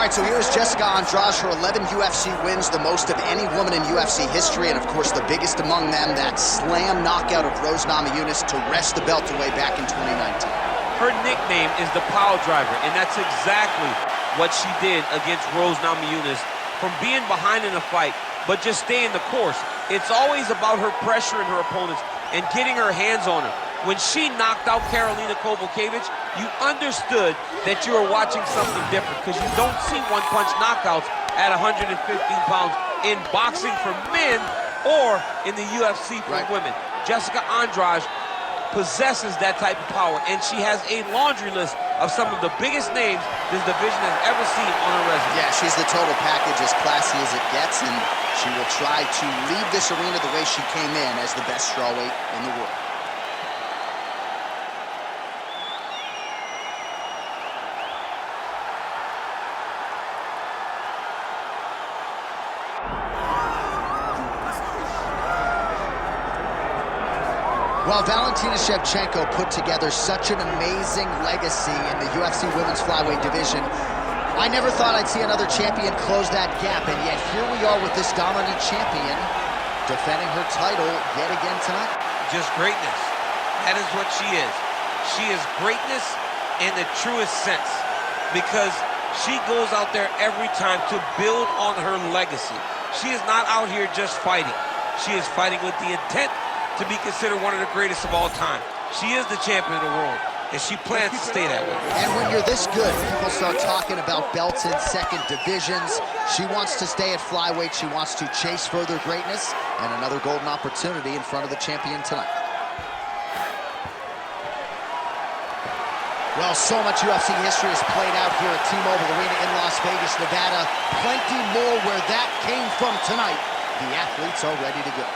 right, so here's Jessica Andrade, her 11 UFC wins, the most of any woman in UFC history, and of course the biggest among them, that slam knockout of Rose Namajunas to wrest the belt away back in 2019. Her nickname is the Power Driver, and that's exactly what she did against Rose Namajunas. From being behind in a fight, but just staying the course. It's always about her pressuring her opponents and getting her hands on her. When she knocked out Karolina Kowalkiewicz, you understood that you were watching something different, because you don't see one-punch knockouts at 115 pounds in boxing for men or in the UFC for women. Jessica Andrade possesses that type of power, and she has a laundry list of some of the biggest names this division has ever seen on her resume. Yeah, she's the total package, as classy as it gets, and she will try to leave this arena the way she came in, as the best strawweight in the world. Well, Valentina Shevchenko put together such an amazing legacy in the UFC women's flyweight division. I never thought I'd see another champion close that gap, and yet here we are with this dominant champion defending her title yet again tonight. Just greatness. That is what she is. She is greatness in the truest sense, because she goes out there every time to build on her legacy. She is not out here just fighting. She is fighting with the intent to be considered one of the greatest of all time. She is the champion of the world, and she plans to stay that way. And when you're this good, people start talking about belts in second divisions. She wants to stay at flyweight. She wants to chase further greatness, and another golden opportunity in front of the champion tonight. Well, so much UFC history has played out here at T-Mobile Arena in Las Vegas, Nevada. Plenty more where that came from tonight. The athletes are ready to go.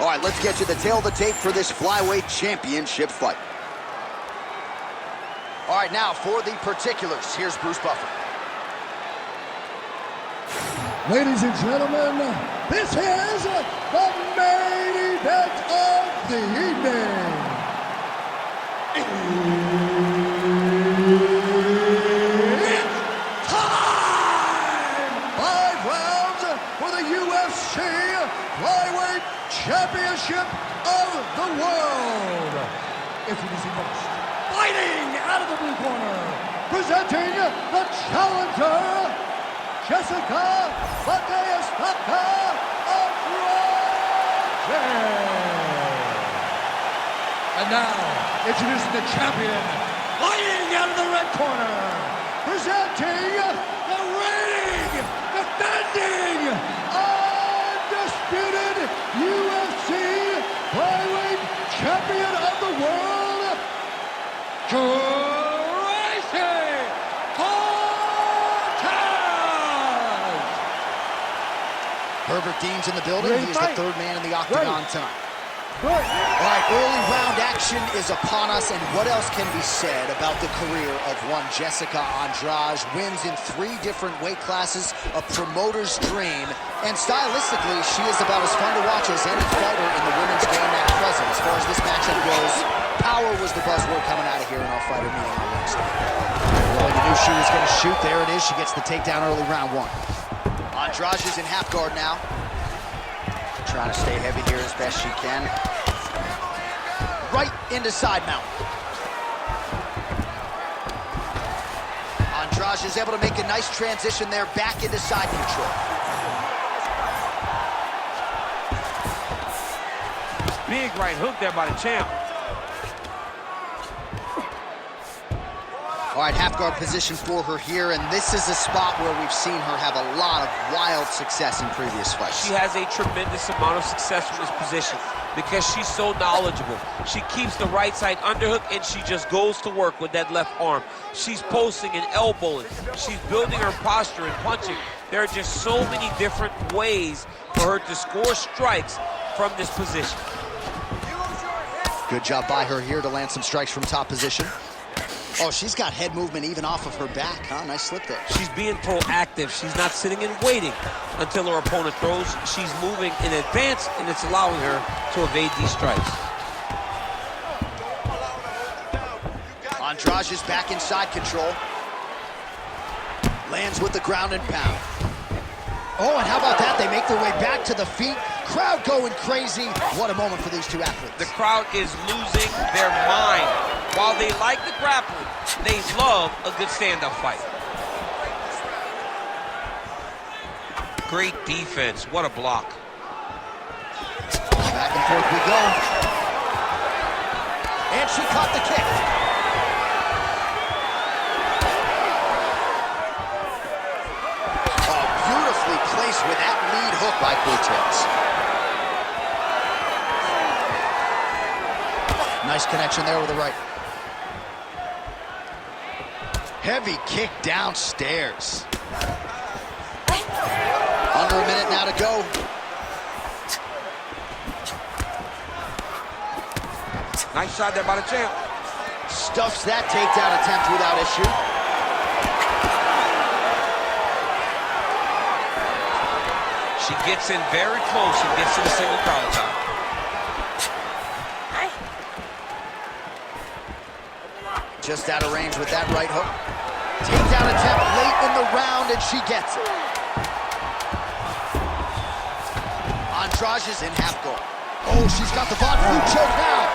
All right, let's get you the tail of the tape for this flyweight championship fight. All right, now for the particulars, here's Bruce Buffer. Ladies and gentlemen, this is the main event of the evening. It's time! 5 rounds for the UFC Flyweight Championship of the world. Introducing first, fighting out of the blue corner, presenting the challenger, Jessica Andrade. And now, introducing the champion, fighting out of the red corner, presenting the reigning, defending, undisputed UFC flyweight champion of the world, Tracy Cortez. Herbert Dean's in the building. He's the third man in the octagon tonight. All right, early round action is upon us, and what else can be said about the career of one Jessica Andrade? Wins in 3 different weight classes, a promoter's dream, and stylistically, she is about as fun to watch as any fighter in the women's game at present. As far as this matchup goes, power was the buzzword coming out of here in our fighter meeting on Wednesday. Well, you knew she was going to shoot. There it is. She gets the takedown early, round 1. Andrade is in half guard now. Trying to stay heavy here as best she can. Right into side mount. Andrade is able to make a nice transition there, back into side control. Big right hook there by the champ. All right, half guard position for her here, and this is a spot where we've seen her have a lot of wild success in previous fights. She has a tremendous amount of success from this position because she's so knowledgeable. She keeps the right side underhook, and she just goes to work with that left arm. She's posting and elbowing. She's building her posture and punching. There are just so many different ways for her to score strikes from this position. Good job by her here to land some strikes from top position. Oh, she's got head movement even off of her back, huh? Nice slip there. She's being proactive. She's not sitting and waiting until her opponent throws. She's moving in advance, and it's allowing her to evade these strikes. Andrade is back in side control. Lands with the ground and pound. Oh, and how about that? They make their way back to the feet. Crowd going crazy. What a moment for these two athletes. The crowd is losing their mind. While they like the grappling, they love a good stand-up fight. Great defense. What a block. Back and forth we go. And she caught the kick. Oh, beautifully placed with that lead hook by Cortez. Nice connection there with the right. Heavy kick downstairs. Under a minute now to go. Nice shot there by the champ. Stuffs that takedown attempt without issue. She gets in very close and gets to the single collar top. Just out of range with that right hook. Takedown attempt late in the round, and she gets it. Andrade is in half guard. Oh, she's got the Von Flue choke now.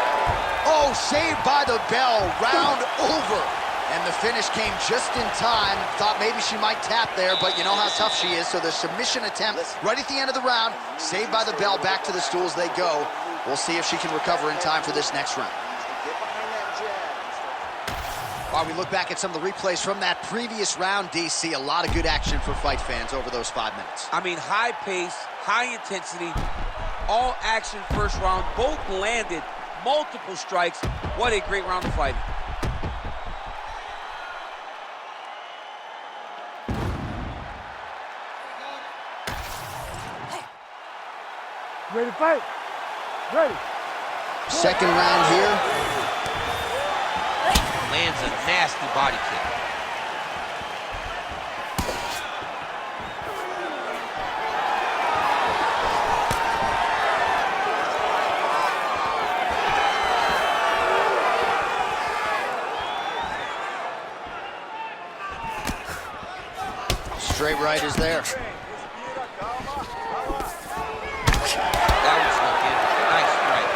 Oh, saved by the bell. Round over. And the finish came just in time. Thought maybe she might tap there, but you know how tough she is. So the submission attempt right at the end of the round, saved by the bell. Back to the stools they go. We'll see if she can recover in time for this next round. While we look back at some of the replays from that previous round, DC, a lot of good action for fight fans over those 5 minutes. I mean, high pace, high intensity, all action first round. Both landed multiple strikes. What a great round of fighting. Ready to fight? Ready. Second round here. Lands a nasty body kick. Straight right is there. That was looking nice strike.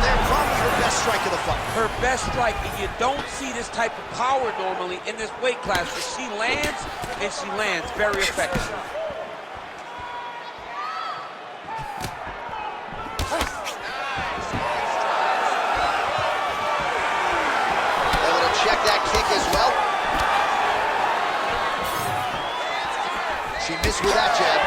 There, probably her best strike of the fight. Her best strike, and you don't see this type of power normally in this weight class, but she lands, and she lands very effective. Able to check that kick as well. She missed with that jab.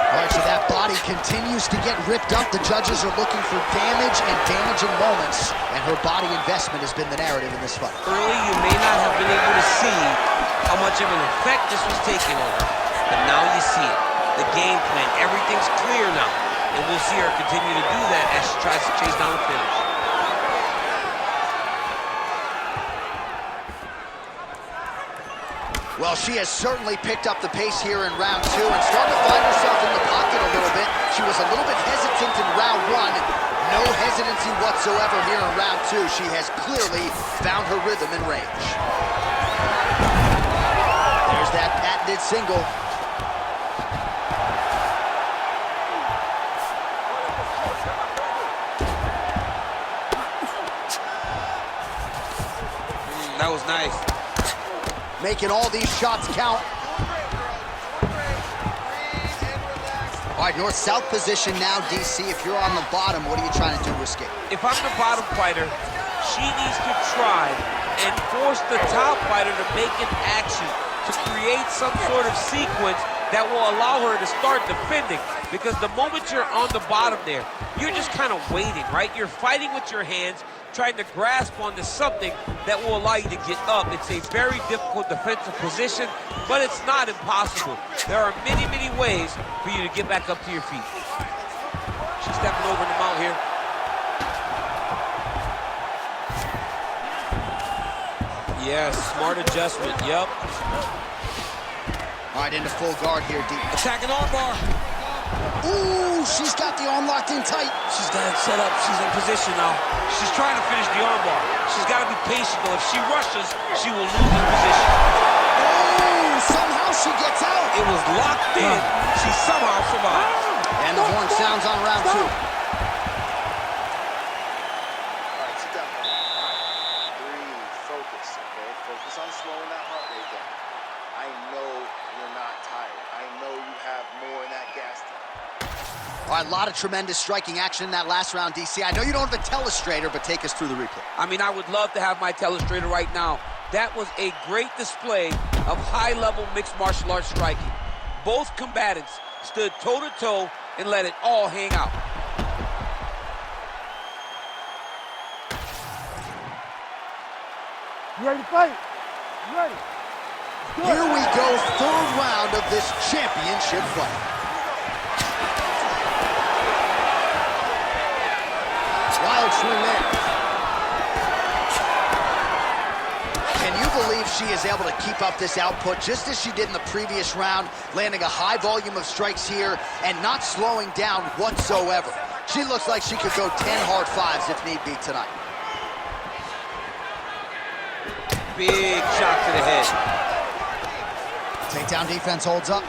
All right, so that body continues to get ripped up. The judges are looking for damage and damaging moments, and her body investment has been the narrative in this fight. Early, you may not have been able to see how much of an effect this was taking on her, but now you see it. The game plan, everything's clear now, and we'll see her continue to do that as she tries to chase down the finish. Well, she has certainly picked up the pace here in round 2 and started to find herself in the pocket a little bit. She was a little bit hesitant in round 1. No hesitancy whatsoever here in round 2. She has clearly found her rhythm and range. There's that patented single. That was nice. Making all these shots count. All right, north-south position now, DC. If you're on the bottom, what are you trying to do to escape? If I'm the bottom fighter, she needs to try and force the top fighter to make an action, to create some sort of sequence that will allow her to start defending. Because the moment you're on the bottom there, you're just kind of waiting, right? You're fighting with your hands, trying to grasp onto something that will allow you to get up. It's a very difficult defensive position, but it's not impossible. There are many, many ways for you to get back up to your feet. She's stepping over the mount here. Yes, smart adjustment, yep. All right, into full guard here, deep. Attacking armbar. Ooh, she's got the arm locked in tight. She's got it set up. She's in position now. She's trying to finish the armbar. She's got to be patient, though. If she rushes, she will lose the position. Oh, somehow she gets out. It was locked in. She somehow survived. And the horn sounds on round 2. All right, sit down. All right, breathe, focus, okay? Focus on slowing that heart rate down. I know you're not tired. I know you have more in that gas tank. All right, a lot of tremendous striking action in that last round, DC. I know you don't have a telestrator, but take us through the replay. I mean, I would love to have my telestrator right now. That was a great display of high-level mixed martial arts striking. Both combatants stood toe-to-toe and let it all hang out. You ready to fight? You ready? Here we go, third round of this championship fight. Wild swing there. Can you believe she is able to keep up this output just as she did in the previous round, landing a high volume of strikes here and not slowing down whatsoever? She looks like she could go 10 hard fives if need be tonight. Big shot to the head. Takedown defense holds up.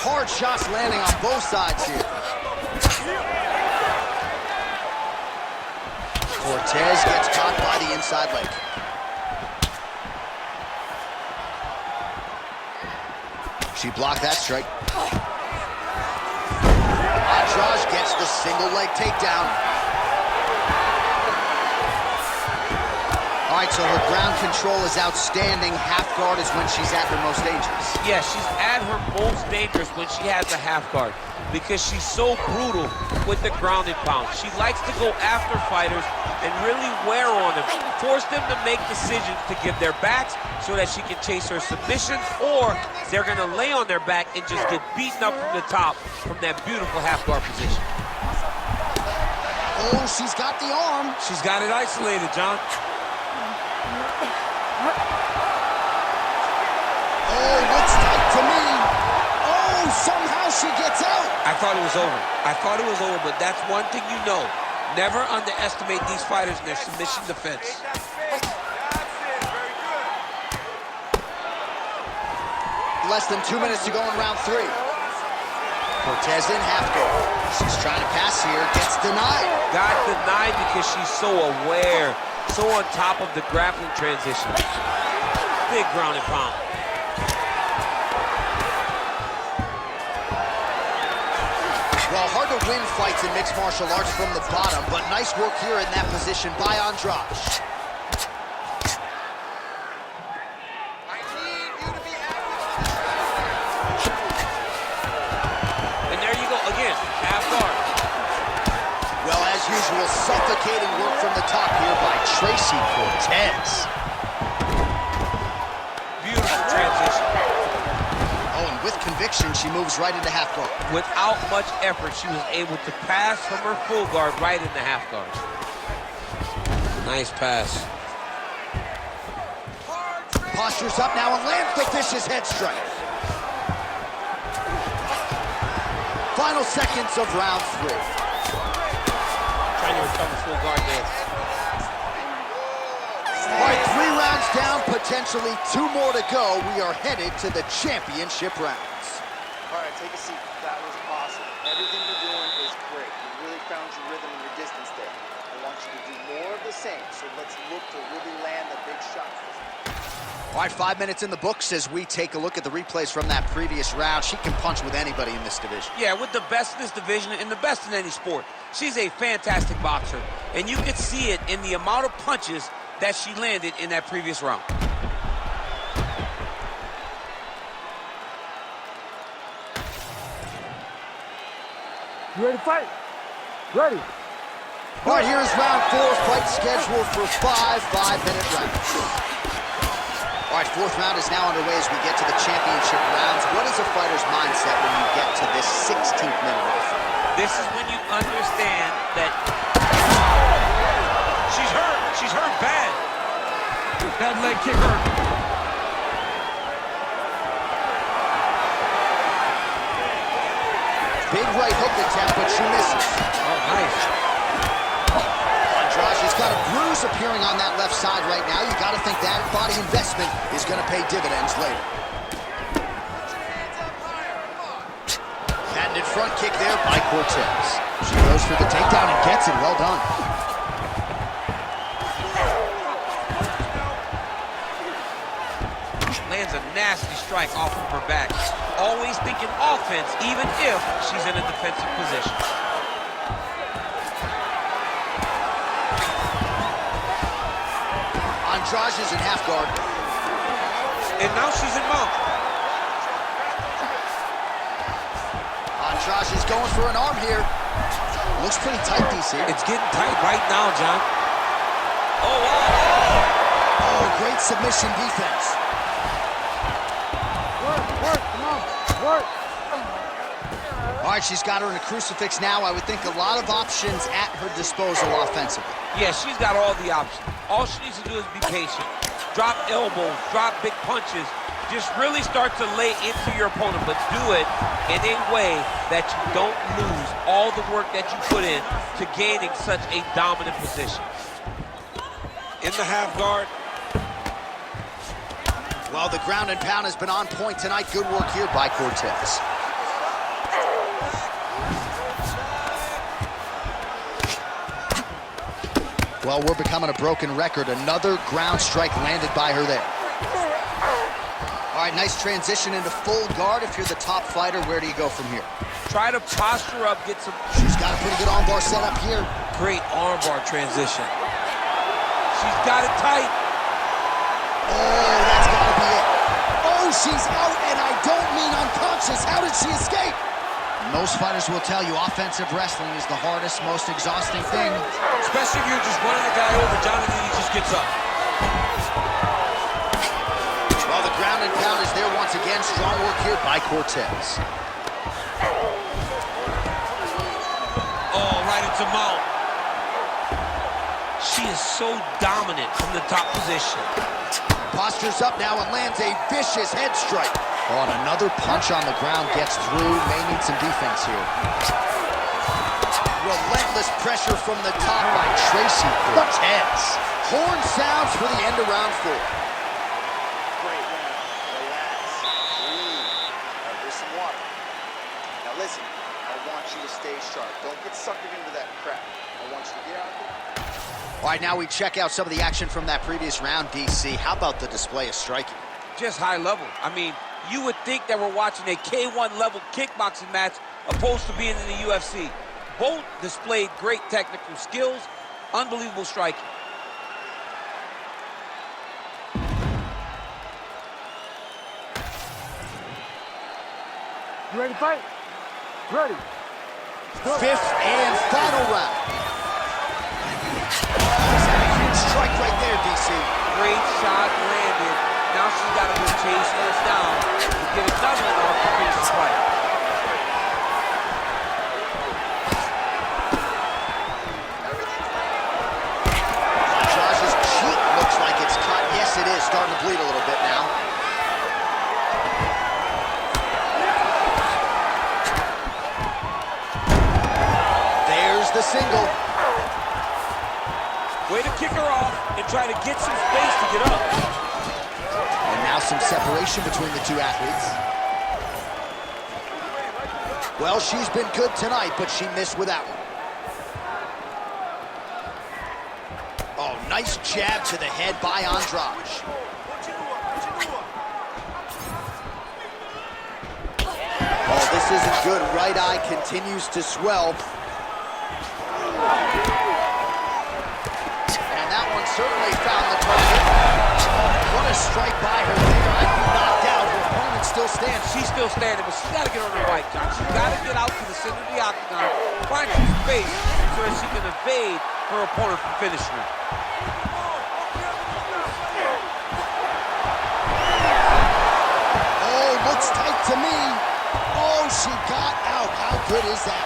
Hard shots landing on both sides here. Cortez gets caught by the inside leg. She blocked that strike. Andrade gets the single leg takedown. All right, so her ground control is outstanding. Half guard is when she's at her most dangerous. Yeah, she's at her most dangerous when she has the half guard because she's so brutal with the ground and pound. She likes to go after fighters and really wear on them, force them to make decisions to give their backs so that she can chase her submissions, or they're going to lay on their back and just get beaten up from the top from that beautiful half guard position. Oh, she's got the arm. She's got it isolated, John. Oh, looks tight to me. Oh, somehow she gets out. I thought it was over. I thought it was over, but that's one thing you know. Never underestimate these fighters in their submission defense. Less than 2 minutes to go in round 3. Cortez in half guard. She's trying to pass here, gets denied. Got denied because she's so aware, so on top of the grappling transition. Big ground and pound. Well, hard to win fights in mixed martial arts from the bottom, but nice work here in that position by Andrade. I need you to be active. And there you go, again, half guard. Well, as usual, suffocating work from the top here by Tracy Cortez. Beautiful transition. Oh, and with conviction, she moves right into half guard. Without much effort, she was able to pass from her full guard right into half guard. Nice pass. Postures up now and lands the vicious head strike. Final seconds of round 3. Trying to recover full guard there. All right, 3 rounds down, potentially 2 more to go. We are headed to the championship rounds. All right, take a seat. That was awesome. Everything you're doing is great. You really found your rhythm and your distance there. I want you to do more of the same, so let's look to really land the big shots this time. All right, 5 minutes in the books as we take a look at the replays from that previous round. She can punch with anybody in this division. Yeah, with the best in this division and the best in any sport. She's a fantastic boxer, and you can see it in the amount of punches that she landed in that previous round. You ready to fight? Ready. All right, here is round 4, fight scheduled for 5 5-minute rounds. All right, fourth round is now underway as we get to the championship rounds. What is a fighter's mindset when you get to this 16th minute of the fight? This is when you understand that she's hurt. She's hurt bad. That leg kick hurt. Big right hook attempt, but she misses. Oh, nice. Andrade has got a bruise appearing on that left side right now. You got to think that body investment is going to pay dividends later. Patented front kick there by Cortez. She goes for the takedown and gets it. Well done. Lands a nasty strike off of her back. Always thinking offense, even if she's in a defensive position. Andrade is in half guard. And now she's in mount. Andrade is going for an arm here. Looks pretty tight, DC. It's getting tight right now, John. Oh, Oh, great submission defense. All right, she's got her in a crucifix now. I would think a lot of options at her disposal offensively. yeah, she's got all the options. All she needs to do is be patient. Drop elbows, drop big punches. Just really start to lay into your opponent, but do it in a way that you don't lose all the work that you put in to gaining such a dominant position. In the half guard. Well, the ground and pound has been on point tonight. Good work here by Cortez. Well, we're becoming a broken record. Another ground strike landed by her there. All right, nice transition into full guard. If you're the top fighter, where do you go from here? Try to posture up, get some... She's got a pretty good armbar set up here. Great armbar transition. She's got it tight. Oh, that's got to be it. Oh, she's out, and I don't mean unconscious. How did she escape? Most fighters will tell you offensive wrestling is the hardest, most exhausting thing. Especially if you're just running the guy over, John, and then he just gets up. Well, the ground and pound is there once again. Strong work here by Cortez. Oh, right into mount. She is so dominant from the top position. Postures up now and lands a vicious head strike. Oh, and another punch on the ground gets through. May need some defense here. Relentless pressure from the top by Tracy Cortez. Horn sounds for the end of round 4. Great round. Relax. Breathe. There's some water. Now listen, I want you to stay sharp. Don't get sucked into that crap. I want you to get out there. All right, now we check out some of the action from that previous round, DC. How about the display of striking? Just high level. I mean, you would think that we're watching a K1 level kickboxing match opposed to being in the UFC. Both displayed great technical skills, unbelievable striking. You ready to fight? Ready. Fifth and final round. Strike right there, DC. Great shot landed. Now she's got to go chase this down to get another one off to finish the fight. Josh's cheek looks like it's cut. Yes, it is. Starting to bleed a little bit now. There's the single. Way to kick her off and try to get some space to get up. And now some separation between the two athletes. Well, she's been good tonight, but she missed with that one. Oh, nice jab to the head by Andrade. Oh, this isn't good. Right eye continues to swell. And that one certainly found the target. What a strike by her there. I'd be knocked out. Her opponent still stands. She's still standing, but she's got to get on her right, John. She's got to get out to the center of the octagon, find some space so that she can evade her opponent from finishing her. good is that?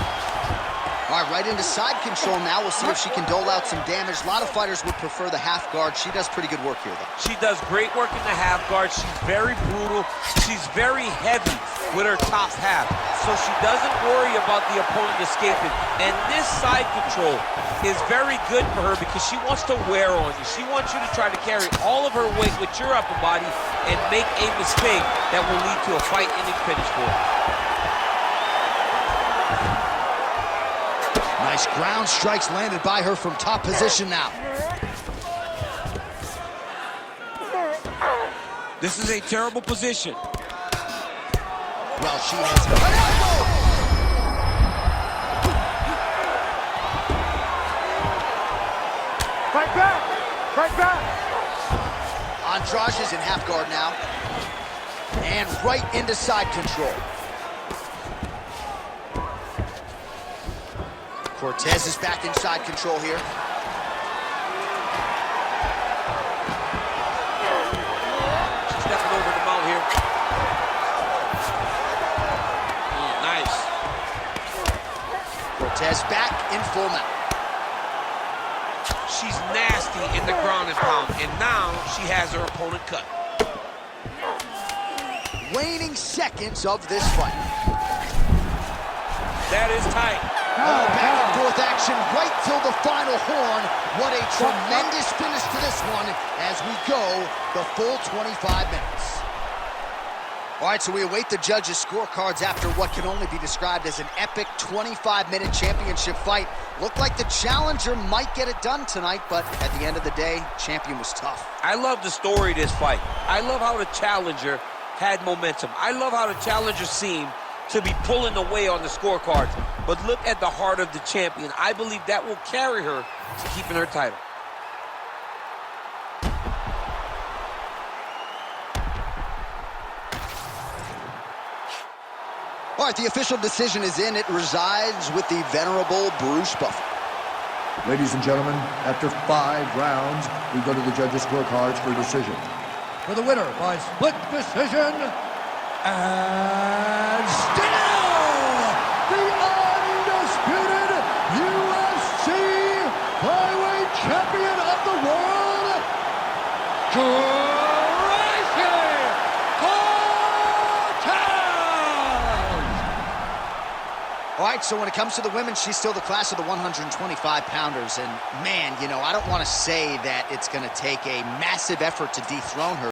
All right, right into side control now. We'll see if she can dole out some damage. A lot of fighters would prefer the half guard. She does pretty good work here, though. She does great work in the half guard. She's very brutal. She's very heavy with her top half. So she doesn't worry about the opponent escaping. And this side control is very good for her because she wants to wear on you. She wants you to try to carry all of her weight with your upper body and make a mistake that will lead to a fight-ending finish for her. Nice ground strikes landed by her from top position now. This is a terrible position. Well, she has an elbow! Fight back! Fight back! Andrade is in half guard now. And right into side control. Cortez is back in side control here. She's stepping over the mount here. Nice. Cortez back in full mount. She's nasty in the ground and pound, and now she has her opponent cut. Waning seconds of this fight. That is tight. Oh, back and forth action right till the final horn. What a tremendous finish to this one as we go the full 25 minutes. All right, so we await the judges' scorecards after what can only be described as an epic 25-minute championship fight. Looked like the challenger might get it done tonight, but at the end of the day, champion was tough. I love the story of this fight. I love how the challenger had momentum. I love how the challenger seemed to be pulling away on the scorecards. But look at the heart of the champion. I believe that will carry her to keeping her title. All right, the official decision is in. It resides with the venerable Bruce Buffer. Ladies and gentlemen, after 5 rounds, we go to the judges' scorecards for decision. For the winner by split decision, and still the undisputed UFC flyweight champion of the world, Tracy Cortez! All right, so when it comes to the women, she's still the class of the 125-pounders. And, man, you know, I don't want to say that it's going to take a massive effort to dethrone her.